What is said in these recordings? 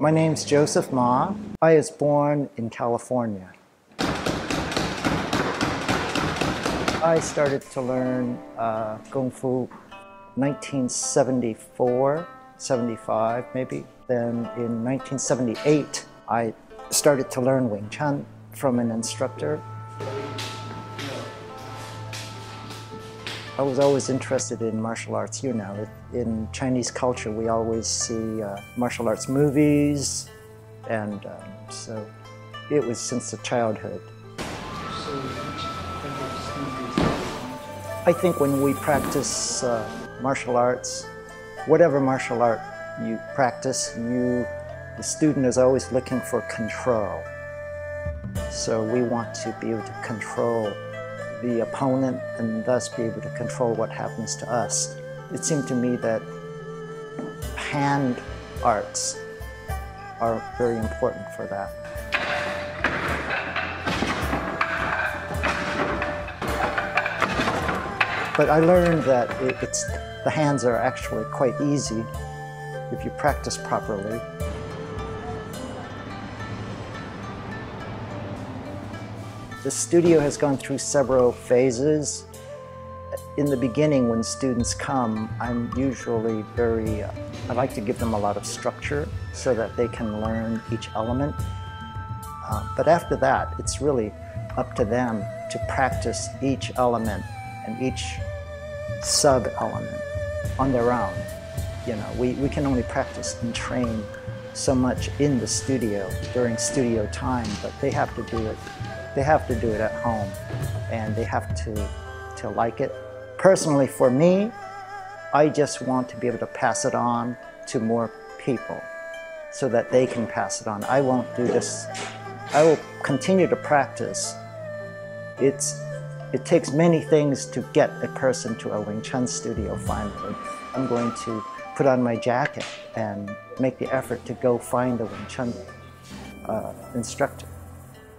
My name's Joseph Ma. I was born in California. I started to learn Kung Fu 1974, 75 maybe. Then in 1978, I started to learn Wing Tsun from an instructor. I was always interested in martial arts. You know, in Chinese culture, we always see martial arts movies, and so it was since the childhood. I think when we practice martial arts, whatever martial art you practice, the student is always looking for control. So we want to be able to control the opponent and thus be able to control what happens to us. It seemed to me that hand arts are very important for that. But I learned that the hands are actually quite easy if you practice properly. The studio has gone through several phases. In the beginning, when students come, I'm usually I like to give them a lot of structure so that they can learn each element. But after that, it's really up to them to practice each element and each sub-element on their own. You know, we can only practice and train so much in the studio during studio time, but they have to do it. They have to do it at home, and they have to like it. Personally, for me, I just want to be able to pass it on to more people so that they can pass it on. I won't do this. I will continue to practice. It takes many things to get a person to a Wing Tsun studio finally. I'm going to put on my jacket and make the effort to go find a Wing Tsun instructor.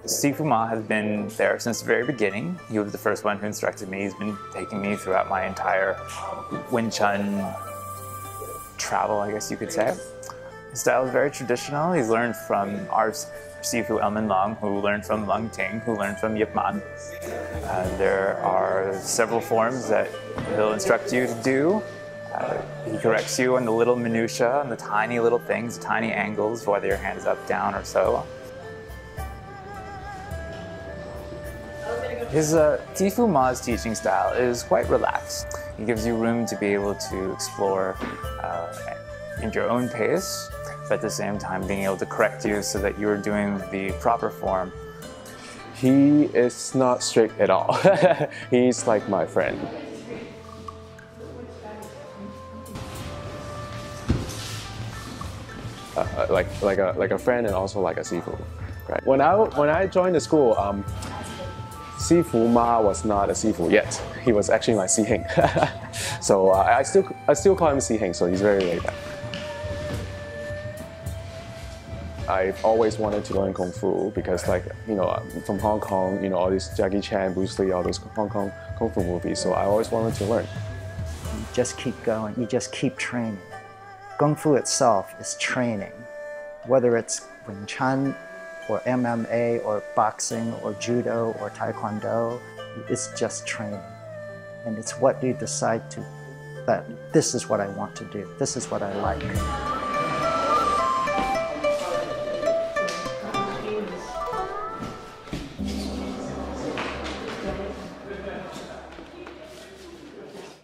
Sifu Ma has been there since the very beginning. He was the first one who instructed me. He's been taking me throughout my entire Wing Tsun travel, I guess you could say. His style is very traditional. He's learned from our Sifu Elman Long, who learned from Lung Ting, who learned from Yip Man. There are several forms that he'll instruct you to do. He corrects you on the little minutiae, on the tiny little things, the tiny angles, whether your hand is up, down, or so. His Sifu Ma's teaching style is quite relaxed. He gives you room to be able to explore in your own pace, but at the same time being able to correct you so that you're doing the proper form. He is not strict at all. He's like my friend. Like a friend and also like a Sifu. Right? When I joined the school, Sifu Ma was not a Sifu yet. He was actually my Sihing. So I still call him Sihing, so he's very laid back. I've always wanted to learn Kung Fu because, like, you know, from Hong Kong, you know, all these Jackie Chan, Bruce Lee, all those Hong Kong Kung Fu movies, so I always wanted to learn. You just keep going, you just keep training. Kung Fu itself is training, whether it's Wing Tsun, or MMA, or boxing, or judo, or taekwondo. It's just training. And it's what you decide that this is what I want to do. This is what I like.